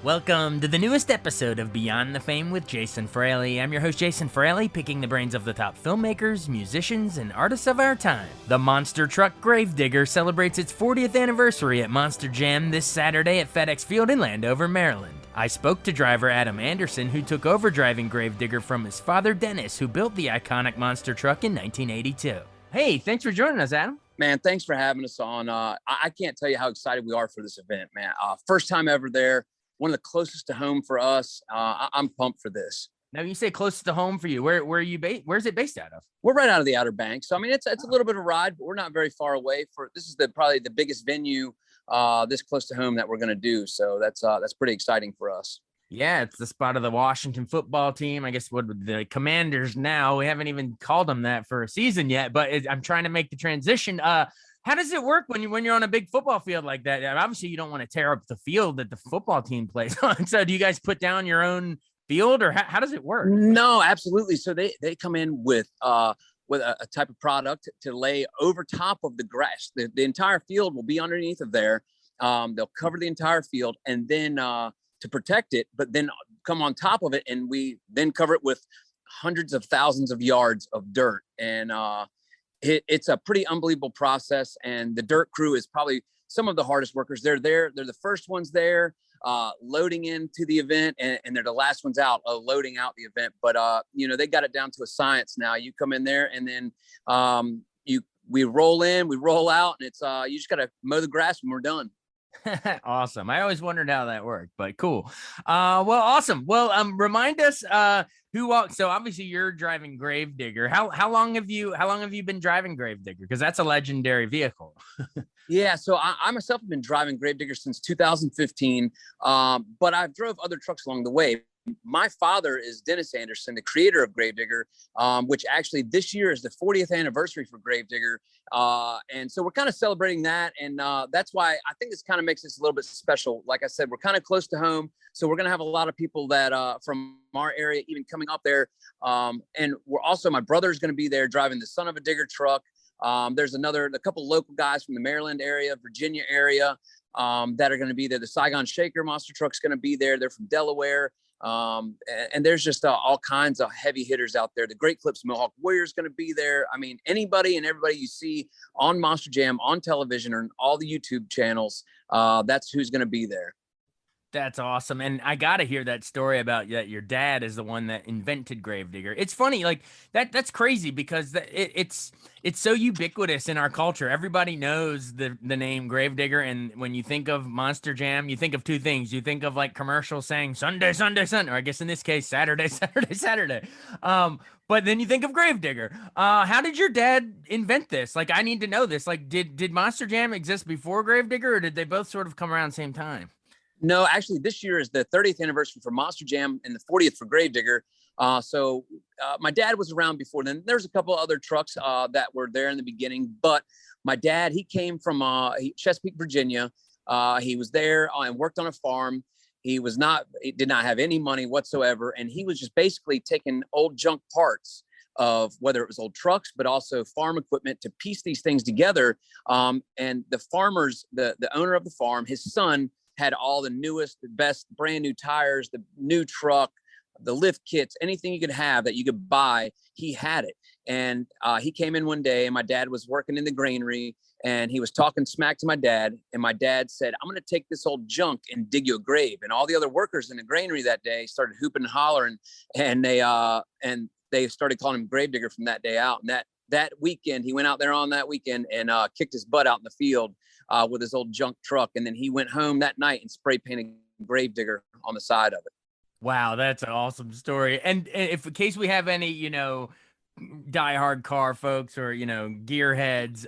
Welcome to the newest episode of Beyond the Fame with Jason Fraley. I'm your host, Jason Fraley, picking the brains of the top filmmakers, musicians, and artists of our time. The monster truck Gravedigger celebrates its 40th anniversary at Monster Jam this Saturday at FedEx Field in Landover, Maryland. I spoke to driver Adam Anderson, who took over driving Gravedigger from his father, Dennis, who built the iconic monster truck in 1982. Hey, thanks for joining us, Adam. Man, thanks for having us on. I can't tell you how excited we are for this event, man. First time ever there. One of the closest to home for us. I'm pumped for this. Now, you say close to home for you. Where are you based? Where's it based out of? We're right out of the Outer Banks. So, I mean, it's a little bit of a ride, but we're not very far away. This is probably the biggest venue this close to home that we're going to do. So that's pretty exciting for us. Yeah, it's the spot of the Washington football team. I guess what the Commanders now. We haven't even called them that for a season yet, but I'm trying to make the transition. How does it work when you're on a big football field like that? Obviously, you don't want to tear up the field that the football team plays on. So do you guys put down your own field, or how does it work? No, absolutely. So they come in with a type of product to lay over top of the grass. The entire field will be underneath of there. They'll cover the entire field, and then to protect it, but then come on top of it, and we then cover it with hundreds of thousands of yards of dirt. And it's a pretty unbelievable process, and the dirt crew is probably some of the hardest workers. They're the first ones there loading into the event, and they're the last ones out loading out the event. But they got it down to a science now. You come in there, and then we roll in, we roll out, and it's you just got to mow the grass when we're done. Awesome. I always wondered how that worked, but cool. Well, awesome. Well, remind us who walked. So obviously you're driving Gravedigger. How long have you been driving Gravedigger? Because that's a legendary vehicle. Yeah, so I myself have been driving Gravedigger since 2015, but I've drove other trucks along the way. My father is Dennis Anderson, the creator of Gravedigger, which actually this year is the 40th anniversary for Gravedigger. And so we're kind of celebrating that. And that's why I think this kind of makes this a little bit special. Like I said, we're kind of close to home. So we're going to have a lot of people that from our area even coming up there. And we're also, my brother's going to be there driving the Son of a Digger truck. There's a couple local guys from the Maryland area, Virginia area that are going to be there. The Saigon Shaker monster truck's going to be there. They're from Delaware. And there's just all kinds of heavy hitters out there. The Great Clips Mohawk Warrior is going to be there. I mean, anybody and everybody you see on Monster Jam, on television, or on all the YouTube channels, that's who's going to be there. That's awesome. And I got to hear that story about that your dad is the one that invented Gravedigger. It's funny, like that's crazy because it's so ubiquitous in our culture. Everybody knows the name Gravedigger. And when you think of Monster Jam, you think of two things. You think of like commercials saying Sunday, Sunday, Sunday, or I guess in this case, Saturday, Saturday, Saturday. But then you think of Gravedigger. How did your dad invent this? Like, I need to know this. Like, did Monster Jam exist before Gravedigger, or did they both sort of come around the same time? No, actually, this year is the 30th anniversary for Monster Jam and the 40th for Gravedigger. So my dad was around before then. There's a couple other trucks that were there in the beginning, but my dad, he came from Chesapeake, Virginia. He was there and worked on a farm. He did not have any money whatsoever, and he was just basically taking old junk parts of whether it was old trucks, but also farm equipment to piece these things together. And the farmers, the owner of the farm, his son, had all the newest, the best brand new tires, the new truck, the lift kits, anything you could have that you could buy, he had it. And he came in one day, and my dad was working in the granary, and he was talking smack to my dad. And my dad said, "I'm going to take this old junk and dig you a grave." And all the other workers in the granary that day started hooping and hollering, and they started calling him Gravedigger from that day out. And that weekend, he went out there on that weekend and kicked his butt out in the field with his old junk truck. And then he went home that night and spray painted Gravedigger on the side of it. Wow, that's an awesome story. And if in case we have any, diehard car folks or, gearheads,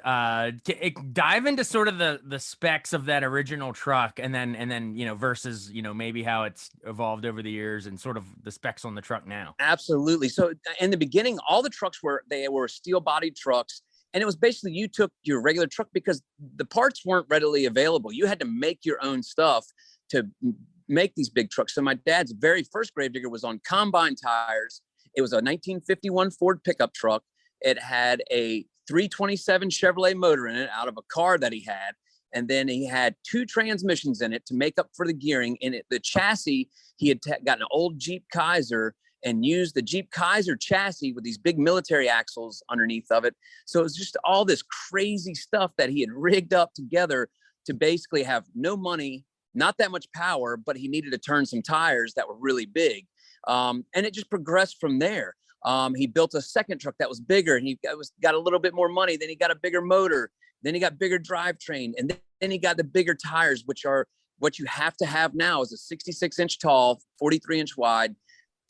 dive into sort of the specs of that original truck and then, versus, maybe how it's evolved over the years and sort of the specs on the truck now. Absolutely. So in the beginning, all the trucks were steel bodied trucks. And it was basically, you took your regular truck because the parts weren't readily available. You had to make your own stuff to make these big trucks. So my dad's very first Gravedigger was on combine tires. It was a 1951 Ford pickup truck. It had a 327 Chevrolet motor in it out of a car that he had. And then he had 2 transmissions in it to make up for the gearing. And the chassis, he had gotten an old Jeep Kaiser and used the Jeep Kaiser chassis with these big military axles underneath of it. So it was just all this crazy stuff that he had rigged up together to basically have no money, not that much power, but he needed to turn some tires that were really big. And it just progressed from there. He built a second truck that was bigger, and he got a little bit more money. Then he got a bigger motor. Then he got bigger drivetrain. And then he got the bigger tires, which are what you have to have now is a 66-inch tall, 43-inch wide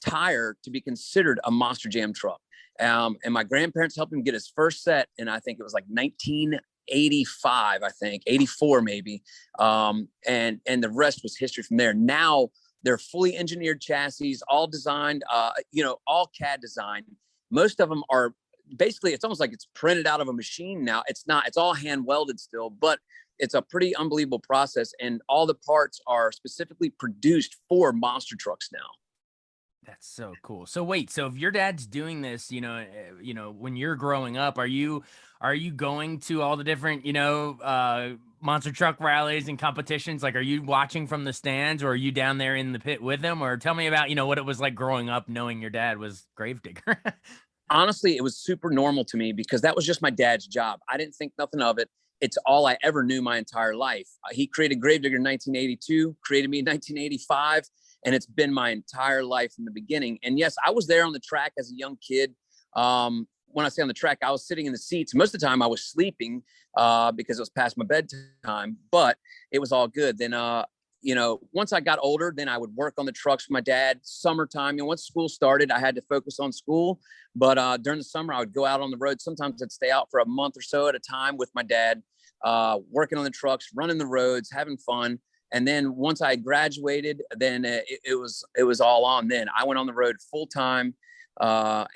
tire to be considered a Monster Jam truck. And my grandparents helped him get his first set. And I think it was like 1985, I think 84 maybe. And the rest was history from there. Now they're fully engineered chassis, all designed, all CAD designed. Most of them are basically, it's almost like it's printed out of a machine now. It's not, it's all hand welded still, but it's a pretty unbelievable process. And all the parts are specifically produced for monster trucks now. That's so cool. So wait, so if your dad's doing this, when you're growing up, are you going to all the different, monster truck rallies and competitions? Like, are you watching from the stands, or are you down there in the pit with them? Or tell me about, what it was like growing up knowing your dad was Gravedigger. Honestly, it was super normal to me because that was just my dad's job. I didn't think nothing of it. It's all I ever knew my entire life. He created Gravedigger in 1982, created me in 1985. And it's been my entire life from the beginning. And yes, I was there on the track as a young kid. When I say on the track, I was sitting in the seats. Most of the time I was sleeping because it was past my bedtime, but it was all good. Then, once I got older, then I would work on the trucks with my dad. Summertime, once school started, I had to focus on school. But during the summer, I would go out on the road. Sometimes I'd stay out for a month or so at a time with my dad, working on the trucks, running the roads, having fun. And then once I graduated, then it was all on. Then I went on the road full time. My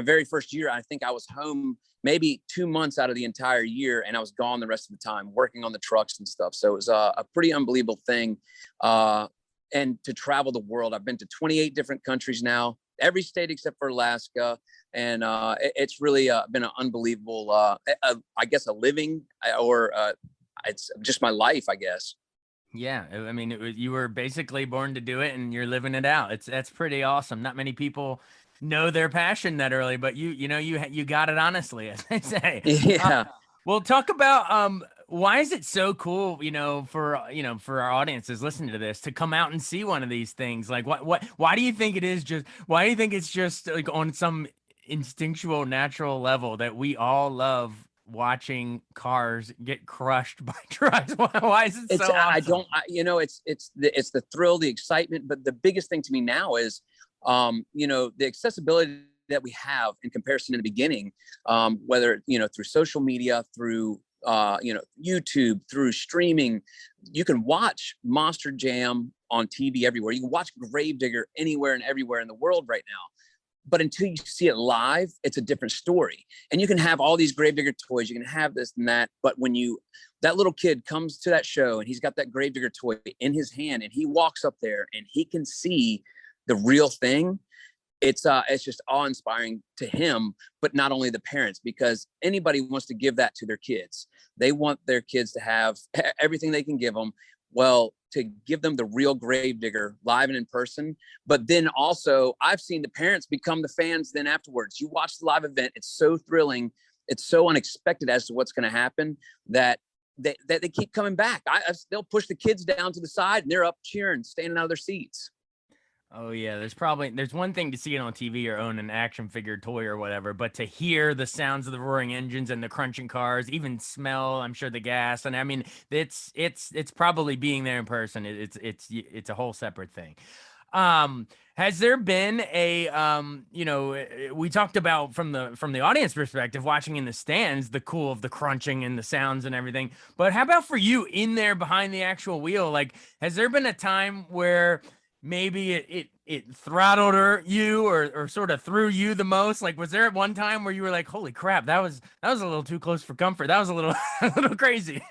very first year, I think I was home maybe 2 months out of the entire year, and I was gone the rest of the time working on the trucks and stuff. So it was a pretty unbelievable thing. And to travel the world, I've been to 28 different countries now, every state except for Alaska. And it's really been an unbelievable, I guess, a living, or it's just my life, I guess. Yeah, I mean, you were basically born to do it, and you're living it out. That's pretty awesome. Not many people know their passion that early, but you got it honestly, as they say. Yeah. Well, talk about why is it so cool, for our audiences listening to this to come out and see one of these things? Like, why do you think it is just? Why do you think it's just like on some instinctual, natural level that we all love watching cars get crushed by trucks? Why is it so awesome? It's the thrill, the excitement, but the biggest thing to me now is, the accessibility that we have in comparison to the beginning, whether, through social media, through, YouTube, through streaming. You can watch Monster Jam on TV everywhere. You can watch Gravedigger anywhere and everywhere in the world right now. But until you see it live, it's a different story. And you can have all these Gravedigger toys, you can have this and that. But when that little kid comes to that show and he's got that Gravedigger toy in his hand and he walks up there and he can see the real thing, it's just awe-inspiring to him, but not only the parents, because anybody wants to give that to their kids. They want their kids to have everything they can give them. Well, to give them the real Gravedigger live and in person. But then also I've seen the parents become the fans then afterwards. You watch the live event, it's so thrilling, it's so unexpected as to what's going to happen that they keep coming back. They'll push the kids down to the side and they're up cheering, standing out of their seats. Oh yeah, there's one thing to see it on TV or own an action figure toy or whatever, but to hear the sounds of the roaring engines and the crunching cars, even smell, I'm sure, the gas, and I mean, it's probably being there in person. It's a whole separate thing. Has there been we talked about from the audience perspective, watching in the stands, the cool of the crunching and the sounds and everything, but how about for you in there behind the actual wheel? Like, has there been a time where maybe it throttled you or sort of threw you the most? Like, was there at one time where you were like, holy crap, that was a little too close for comfort, that was a little a little crazy?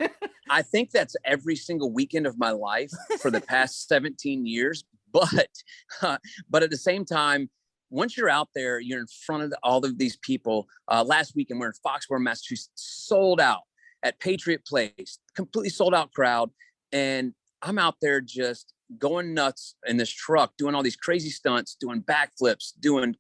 I think that's every single weekend of my life for the past 17 years. But at the same time, once you're out there, you're in front of all of these people. Last weekend, we're in Foxborough, Massachusetts, sold out. at Patriot Place, completely sold out crowd. And I'm out there just going nuts in this truck, doing all these crazy stunts, doing backflips, doing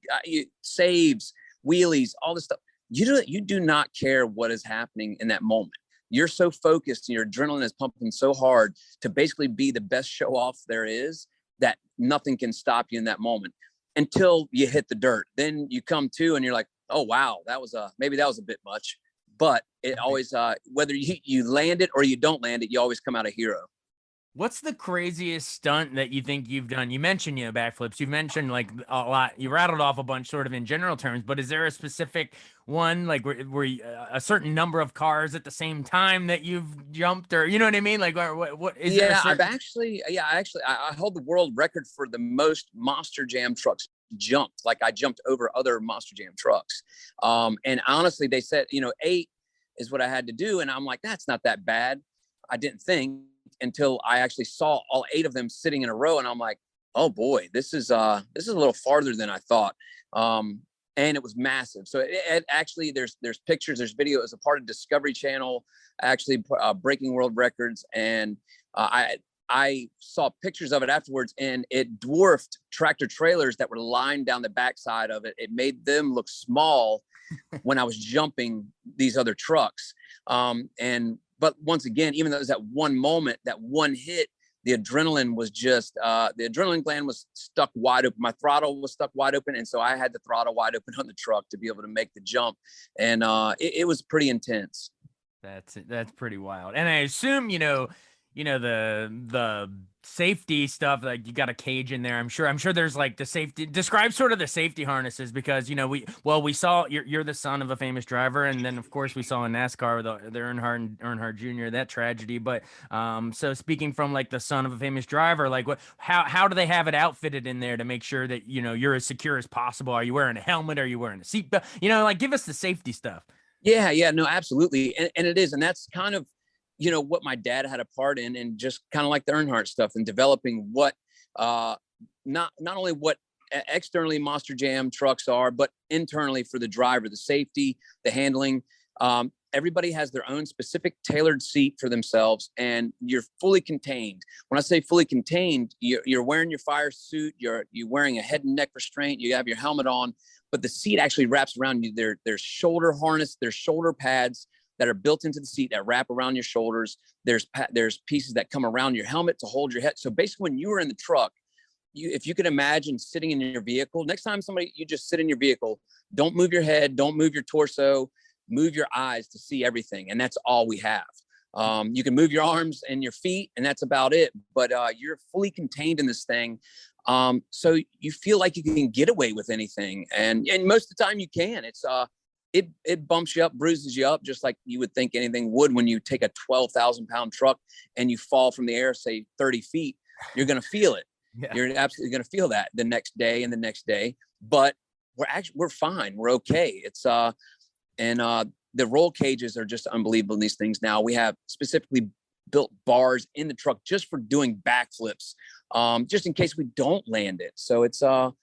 saves, wheelies, all this stuff. You do not care what is happening in that moment. You're so focused and your adrenaline is pumping so hard to basically be the best show off there is, that nothing can stop you in that moment until you hit the dirt. Then you come to and you're like, oh, wow, maybe that was a bit much. But it always, whether you land it or you don't land it, you always come out a hero. What's the craziest stunt that you think you've done? You mentioned, backflips. You've mentioned like a lot. You rattled off a bunch sort of in general terms, but is there a specific one, like where a certain number of cars at the same time that you've jumped, or you know what I mean? Like what is there? I hold the world record for the most Monster Jam trucks jumped. Like I jumped over other Monster Jam trucks. And honestly, they said, 8 is what I had to do. And I'm like, that's not that bad. I didn't think until I actually saw all 8 of them sitting in a row. And I'm like, oh boy, this is a little farther than I thought. And it was massive. So it actually, there's pictures, there's video. It was a part of Discovery Channel, actually breaking world records. And I saw pictures of it afterwards, and it dwarfed tractor trailers that were lined down the backside of it. It made them look small when I was jumping these other trucks. But once again, even though it was that one moment, that one hit, the adrenaline was just, the adrenaline gland was stuck wide open. My throttle was stuck wide open. And so I had the throttle wide open on the truck to be able to make the jump. And it was pretty intense. That's pretty wild. And I assume, the safety stuff, like you got a cage in there. I'm sure there's like the safety, describe sort of the safety harnesses, because we saw you're the son of a famous driver, and then of course we saw in NASCAR the Earnhardt Jr., that tragedy. But so speaking from like the son of a famous driver, like how do they have it outfitted in there to make sure that you're as secure as possible? Are you wearing a helmet? Are you wearing a seatbelt? Like give us the safety stuff. Yeah, no, absolutely. And it is, and that's kind of what my dad had a part in, and just kind of like the Earnhardt stuff, and developing what not only what externally Monster Jam trucks are, but internally for the driver, the safety, the handling. Everybody has their own specific tailored seat for themselves, and you're fully contained. When I say fully contained, you're wearing your fire suit, you're wearing a head and neck restraint, you have your helmet on, but the seat actually wraps around you. There's shoulder harness, there's shoulder pads that are built into the seat that wrap around your shoulders. There's pieces that come around your helmet to hold your head. So basically, when you were in the truck, if you could imagine sitting in your vehicle, next time you just sit in your vehicle, don't move your head, don't move your torso, move your eyes to see everything. And that's all we have. You can move your arms and your feet, and that's about it. But you're fully contained in this thing. So you feel like you can get away with anything. And most of the time you can. It bumps you up, bruises you up, just like you would think anything would when you take a 12,000-pound truck and you fall from the air, say 30 feet. You're going to feel it. Yeah. You're absolutely going to feel that the next day and the next day. But we're fine. We're okay. The roll cages are just unbelievable in these things now. We have specifically built bars in the truck just for doing backflips, just in case we don't land it. So it's the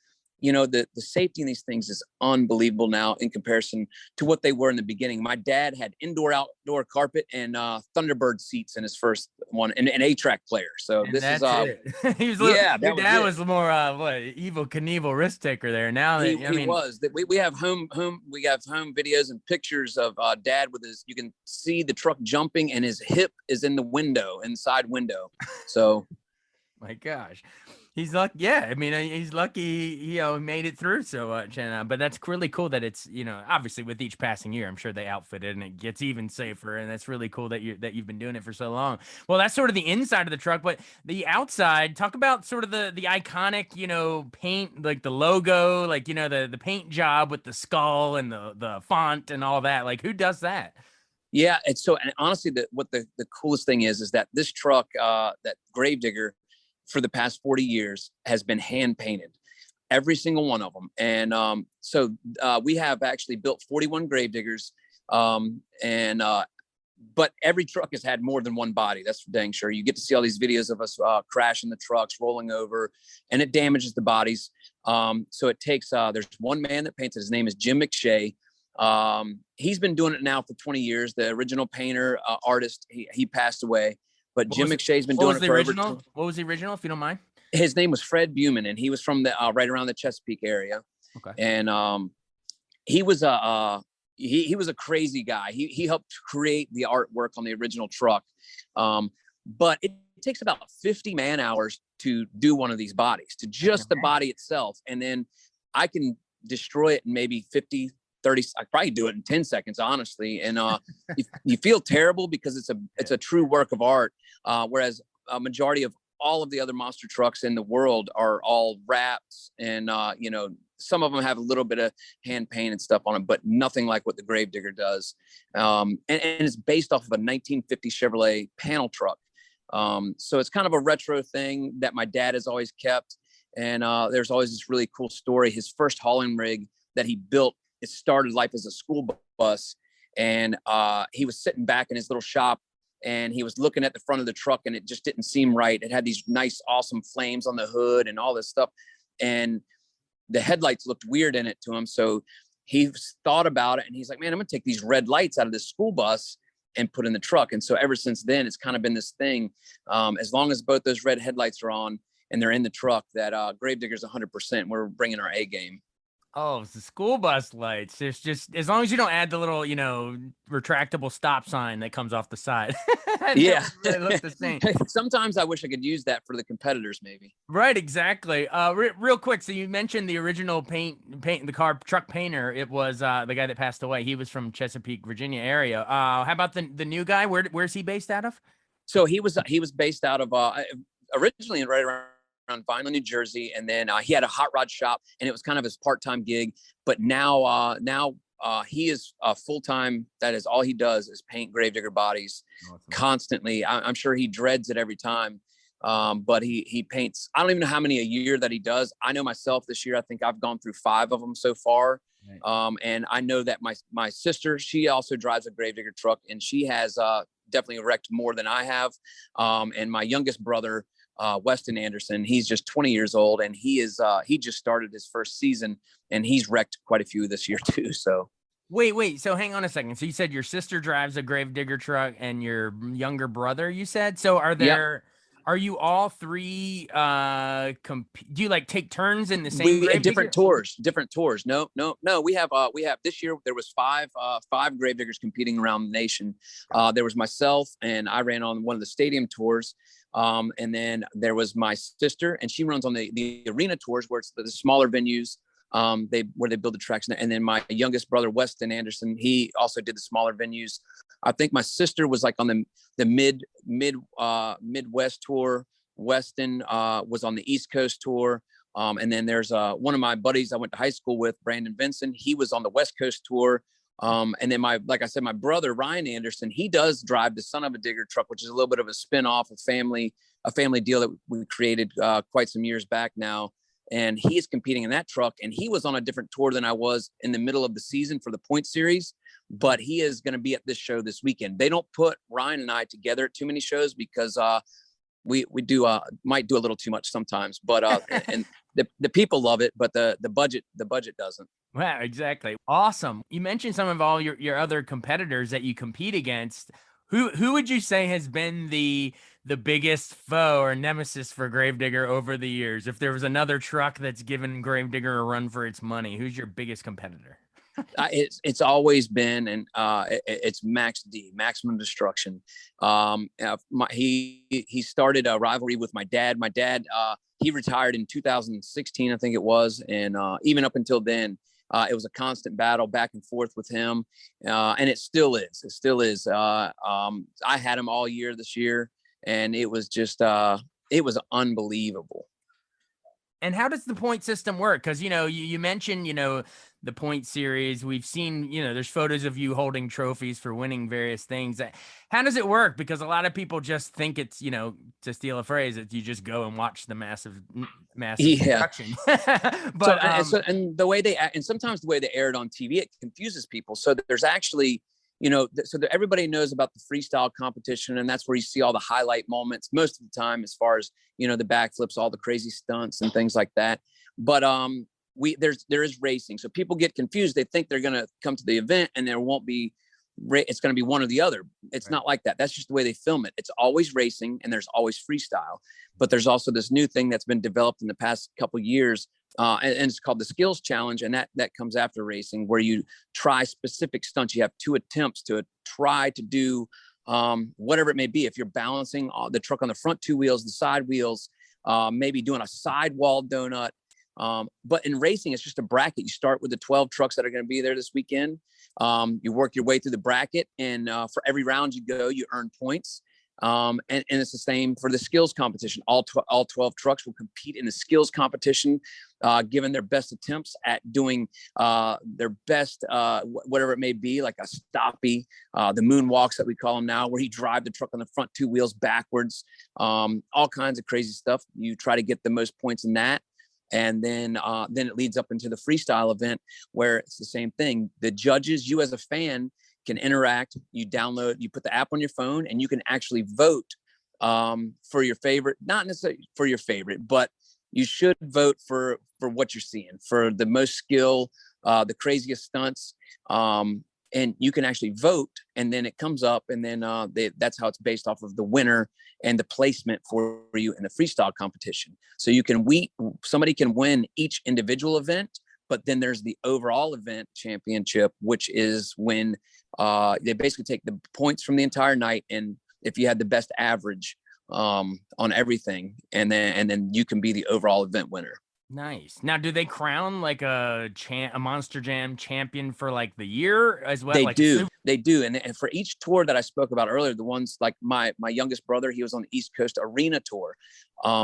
safety in these things is unbelievable now in comparison to what they were in the beginning. My dad had outdoor carpet and Thunderbird seats in his first one, and an A-track player. So and this is your dad was more Evel Knievel risk taker there. Now he was. We have home videos and pictures of dad with his. You can see the truck jumping, and his hip is in the inside window. So, my gosh. He's lucky. Yeah, I mean, he's lucky. He made it through so much, but that's really cool that it's obviously with each passing year, I'm sure they outfit it and it gets even safer, and that's really cool that you've been doing it for so long. Well, that's sort of the inside of the truck, but the outside. Talk about sort of the iconic paint, like the logo, like the paint job with the skull and the font and all that. Like, who does that? Yeah, and honestly, the coolest thing is that this truck, that Gravedigger, for the past 40 years has been hand painted, every single one of them. And so we have actually built 41 Gravediggers, but every truck has had more than one body. That's for dang sure. You get to see all these videos of us crashing the trucks, rolling over, and it damages the bodies. So it takes, there's one man that paints it. His name is Jim McShay. He's been doing it now for 20 years. The original painter, artist, he passed away, but Jim McShay's been doing it for over. What was the original, if you don't mind? His name was Fred Buman, and he was from the right around the Chesapeake area. Okay. And he was he was a crazy guy. He helped create the artwork on the original truck. But it takes about 50 man hours to do one of these bodies, to just the body itself. And then I can destroy it in maybe 50, 30, I probably do it in 10 seconds, honestly. And you feel terrible because it's a true work of art. Whereas a majority of all of the other monster trucks in the world are all wraps, and some of them have a little bit of hand paint and stuff on them, but nothing like what the Gravedigger does. And it's based off of a 1950 Chevrolet panel truck. So it's kind of a retro thing that my dad has always kept. And there's always this really cool story. His first hauling rig that he built, it started life as a school bus. And he was sitting back in his little shop, and he was looking at the front of the truck, and it just didn't seem right. It had these nice, awesome flames on the hood and all this stuff. And the headlights looked weird in it to him. So he thought about it, and he's like, man, I'm going to take these red lights out of this school bus and put in the truck. And so ever since then, it's kind of been this thing. As long as both those red headlights are on and they're in the truck, that Gravedigger's 100%. We're bringing our A game. Oh, it's the school bus lights. There's just, as long as you don't add the little, retractable stop sign that comes off the side. Yeah. They look the same. Sometimes I wish I could use that for the competitors, maybe. Right, exactly. Real quick, so you mentioned the original paint the car truck painter. It was the guy that passed away. He was from Chesapeake, Virginia area. How about the new guy? Where's he based out of? So he was based out of originally right around Vineland, New Jersey, and then he had a hot rod shop, and it was kind of his part-time gig. But now he is full-time. That is all he does, is paint Gravedigger bodies. Awesome. Constantly. I'm sure he dreads it every time, but he paints. I don't even know how many a year that he does. I know myself this year, I think I've gone through 5 of them so far. Right. And I know that my sister, she also drives a Gravedigger truck, and she has definitely wrecked more than I have. And my youngest brother, Weston Anderson, he's just 20 years old, and he just started his first season, and he's wrecked quite a few this year too. So wait, so hang on a second. So you said your sister drives a Gravedigger truck and your younger brother, you said? So are you all three do you like take turns in the same different tours? No, we have this year there was five Gravediggers competing around the nation. There was myself, and I ran on one of the stadium tours. And then there was my sister, and she runs on the arena tours, where it's the smaller venues, where they build the tracks. And then my youngest brother, Weston Anderson, he also did the smaller venues. I think my sister was like on the Midwest tour. Weston was on the East Coast tour. And then there's one of my buddies I went to high school with, Brandon Vincent. He was on the West Coast tour. And then like I said, my brother, Ryan Anderson, he does drive the Son of a Digger truck, which is a little bit of a spinoff, a family deal that we created quite some years back now. And he is competing in that truck. And he was on a different tour than I was in the middle of the season for the point series, but he is going to be at this show this weekend. They don't put Ryan and I together at too many shows because we might do a little too much sometimes, but and the people love it, but the budget doesn't. Wow, exactly. Awesome. You mentioned some of all your other competitors that you compete against. Who would you say has been the biggest foe or nemesis for Gravedigger over the years? If there was another truck that's given Gravedigger a run for its money, who's your biggest competitor? It's always been, and it's Max D, Maximum Destruction. He started a rivalry with my dad. My dad, he retired in 2016, I think it was, and even up until then, it was a constant battle back and forth with him, and it still is. It still is. I had him all year this year, and it was just it was unbelievable. And how does the point system work? Because, you mentioned, the point series. We've seen, there's photos of you holding trophies for winning various things. How does it work? Because a lot of people just think it's, to steal a phrase, that you just go and watch the massive production. But and the way and sometimes the way they air it on TV, it confuses people. So there's actually, so that everybody knows about the freestyle competition, and that's where you see all the highlight moments most of the time, as far as, the backflips, all the crazy stunts and things like that. But there is racing. So people get confused. They think they're going to come to the event and there won't be, it's going to be one or the other. It's not like that. That's just the way they film it. It's always racing and there's always freestyle. But there's also this new thing that's been developed in the past couple of years. And it's called the skills challenge. And that comes after racing, where you try specific stunts. You have 2 attempts to try to do whatever it may be. If you're balancing the truck on the front 2 wheels, the side wheels, maybe doing a sidewall donut. But in racing, it's just a bracket. You start with the 12 trucks that are going to be there this weekend. You work your way through the bracket, and for every round you go, you earn points. And it's the same for the skills competition. All 12 trucks will compete in the skills competition, given their best attempts at doing their best, whatever it may be, like a stoppie, the moonwalks that we call them now, where you drive the truck on the front 2 wheels backwards, all kinds of crazy stuff. You try to get the most points in that. And then it leads up into the freestyle event, where it's the same thing. The judges, you as a fan, can interact. You put the app on your phone, and you can actually vote for your favorite, not necessarily for your favorite, but you should vote for what you're seeing, for the most skill, the craziest stunts. And you can actually vote, and then it comes up, and then that's how it's based off of the winner and the placement for you in the freestyle competition. So somebody can win each individual event, but then there's the overall event championship, which is when they basically take the points from the entire night, and if you had the best average on everything, and then you can be the overall event winner. Nice. Now, do they crown like a Monster Jam champion for like the year as well? They Like do. They do. And for each tour that I spoke about earlier, the ones like my youngest brother, he was on the East Coast Arena Tour,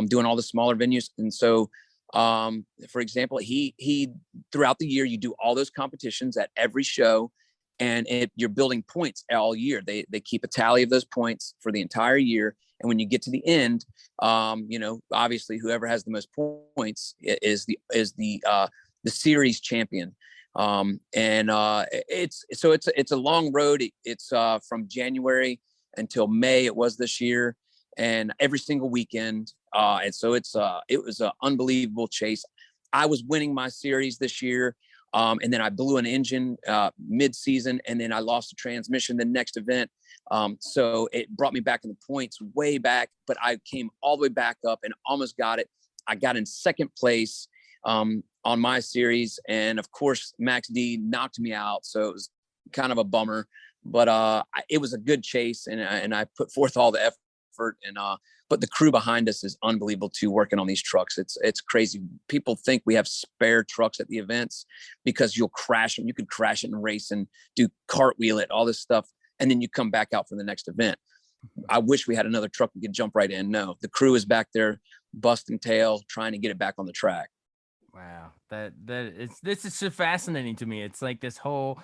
doing all the smaller venues. And so, for example, he throughout the year, you do all those competitions at every show, and you're building points all year. They keep a tally of those points for the entire year. And when you get to the end, obviously whoever has the most points is the series champion. It's a long road. It's from January until May. It was this year, and every single weekend. And so it was an unbelievable chase. I was winning my series this year. And then I blew an engine mid-season, and then I lost a transmission the next event. So it brought me back in the points way back, but I came all the way back up and almost got it. I got in second place on my series. And of course, Max D knocked me out. So it was kind of a bummer, but it was a good chase, and I put forth all the effort. But the crew behind us is unbelievable too, working on these trucks. It's crazy. People think we have spare trucks at the events because you'll crash them. You could crash it and race and do cartwheel it, all this stuff, and then you come back out for the next event. I wish we had another truck we could jump right in. No, the crew is back there busting tail, trying to get it back on the track. Wow, this is so fascinating to me. It's like this whole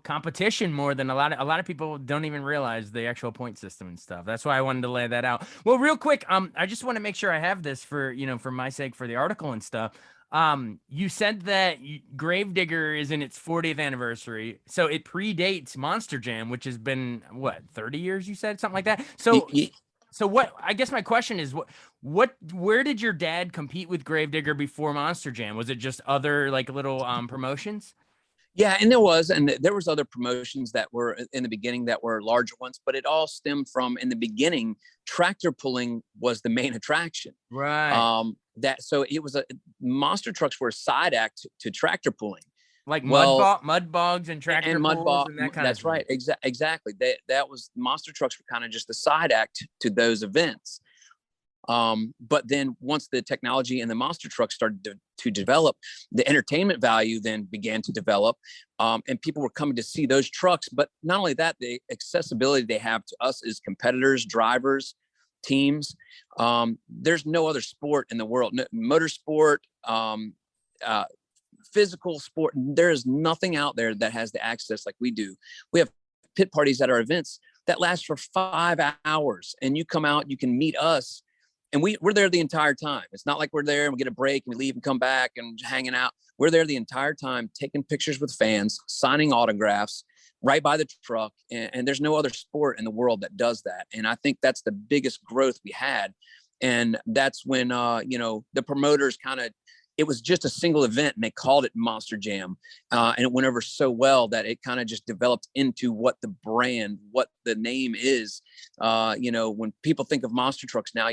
competition more than a lot of people don't even realize the actual point system and stuff. That's why I wanted to lay that out. Well, real quick, I just want to make sure I have this for my sake, for the article and stuff. You said that Gravedigger is in its 40th anniversary, so it predates Monster Jam, which has been what, 30 years? You said something like that. So what? I guess my question is, where did your dad compete with Gravedigger before Monster Jam? Was it just other like little promotions? Yeah, and there was other promotions that were in the beginning that were larger ones, but it all stemmed from, in the beginning, tractor pulling was the main attraction. Right. So it was monster trucks were a side act to tractor pulling. Like mud bogs and tractor and mud pulls and that kind that's of thing. right. Exactly. That was, monster trucks were kind of just a side act to those events. But then once the technology and the monster truck started to develop, the entertainment value then began to develop, and people were coming to see those trucks. But not only that, the accessibility they have to us as competitors, drivers, teams. There's no other sport in the world, motorsport, physical sport. There is nothing out there that has the access like we do. We have pit parties at our events that last for 5 hours, and you come out, you can meet us. And we're there the entire time. It's not like we're there and we get a break and we leave and come back and hanging out. We're there the entire time, taking pictures with fans, signing autographs right by the truck. And there's no other sport in the world that does that. And I think that's the biggest growth we had. And that's when, the promoters kind of it was just a single event and they called it Monster Jam. And it went over so well that it kind of just developed into what the brand, what the name is. When people think of monster trucks now,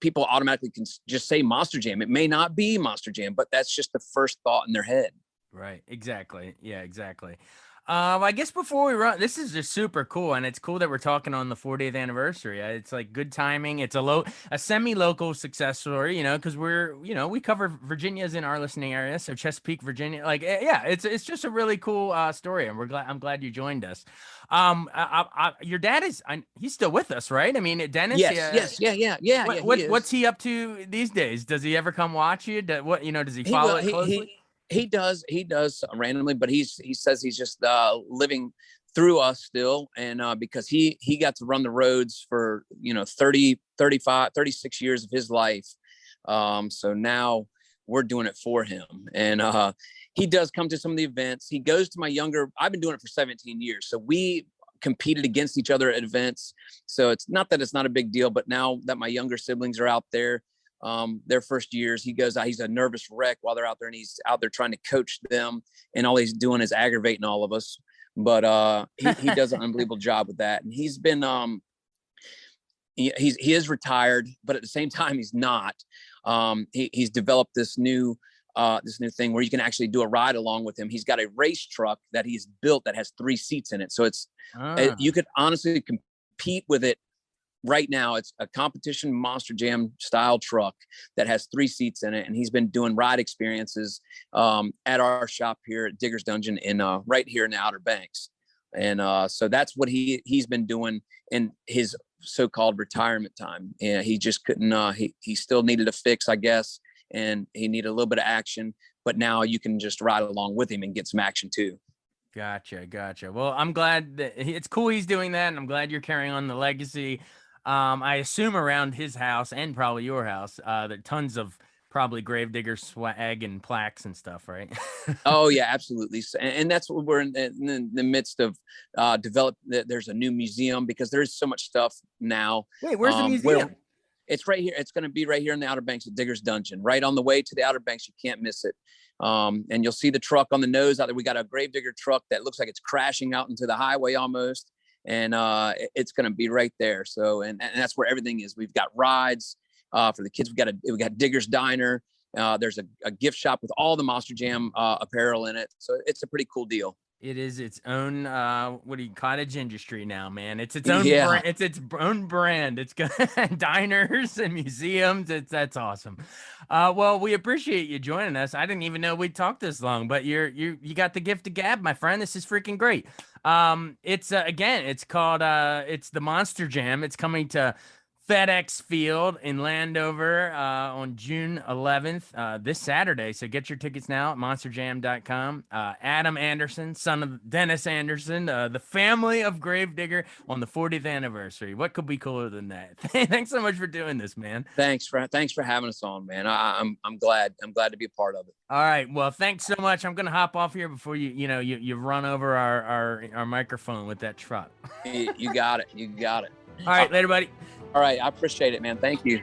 people automatically can just say Monster Jam. It may not be Monster Jam, but that's just the first thought in their head. Right. Exactly. Yeah, exactly. I guess before we run, this is just super cool, and it's cool that we're talking on the 40th anniversary. It's like good timing. It's a semi-local success story, because we cover Virginia's in our listening area, so Chesapeake, Virginia. Like, yeah, it's just a really cool story, and I'm glad you joined us. Your dad he's still with us, right? I mean, Dennis. Yes, yeah. What's he up to these days? Does he ever come watch you? Does he follow it closely? He does randomly, but he says he's just living through us still. And because he got to run the roads for 30, 35, 36 years of his life. So now we're doing it for him. And he does come to some of the events. He goes to I've been doing it for 17 years. So we competed against each other at events. So it's not that it's not a big deal, but now that my younger siblings are out there, their first years, he goes out, he's a nervous wreck while they're out there, and he's out there trying to coach them, and all he's doing is aggravating all of us. But he does an unbelievable job with that. And he's been he is retired, but at the same time he's not. He's developed this new thing where you can actually do a ride along with him. He's got a race truck that he's built that has 3 seats in it, so you could honestly compete with it. Right now, it's a competition Monster Jam style truck that has 3 seats in it. And he's been doing ride experiences at our shop here at Digger's Dungeon right here in the Outer Banks. And so that's what he's been doing in his so-called retirement time. And he just couldn't, he still needed a fix, I guess. And he needed a little bit of action, but now you can just ride along with him and get some action too. Gotcha. Well, I'm glad that it's cool he's doing that. And I'm glad you're carrying on the legacy. I assume around his house and probably your house, there are tons of probably Gravedigger swag and plaques and stuff, right? Oh yeah, absolutely. And that's what we're in the midst of develop. There's a new museum because there's so much stuff now. Wait, where's the museum? It's right here. It's going to be right here in the Outer Banks at Digger's Dungeon, right on the way to the Outer Banks. You can't miss it. And you'll see the truck on the nose out there. We got a Gravedigger truck that looks like it's crashing out into the highway almost. And it's going to be right there. So, and that's where everything is. We've got rides for the kids. We got Digger's Diner. There's a gift shop with all the Monster Jam apparel in it. So it's a pretty cool deal. It is its own cottage industry now, man. It's its own brand. It's its own brand. It's got diners and museums. That's awesome. Well, we appreciate you joining us. I didn't even know we'd talk this long, but you got the gift of gab, my friend. This is freaking great. It's called it's the Monster Jam. It's coming to FedEx Field in Landover on June 11th, this Saturday. So get your tickets now at monsterjam.com. Adam Anderson, son of Dennis Anderson, the family of Gravedigger on the 40th anniversary. What could be cooler than that? Thanks so much for doing this, man. Thanks for having us on, man. I'm glad to be a part of it. All right. Well, thanks so much. I'm gonna hop off here before you run over our microphone with that truck. You got it. All right, later, buddy. All right, I appreciate it, man. Thank you.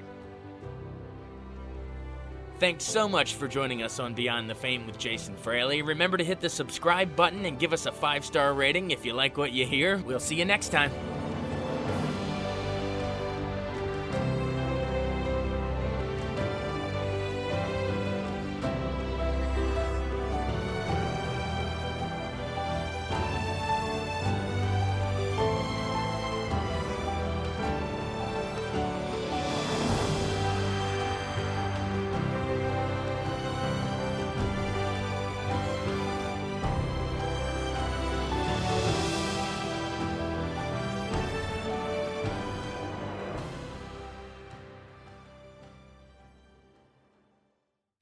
Thanks so much for joining us on Beyond the Fame with Jason Fraley. Remember to hit the subscribe button and give us a 5-star rating if you like what you hear. We'll see you next time.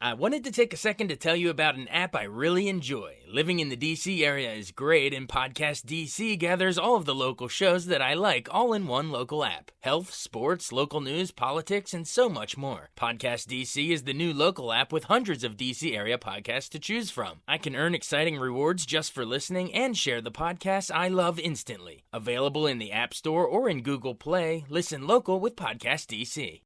I wanted to take a second to tell you about an app I really enjoy. Living in the DC area is great, and Podcast DC gathers all of the local shows that I like all in one local app. Health, sports, local news, politics, and so much more. Podcast DC is the new local app with hundreds of DC area podcasts to choose from. I can earn exciting rewards just for listening and share the podcasts I love instantly. Available in the App Store or in Google Play, listen local with Podcast DC.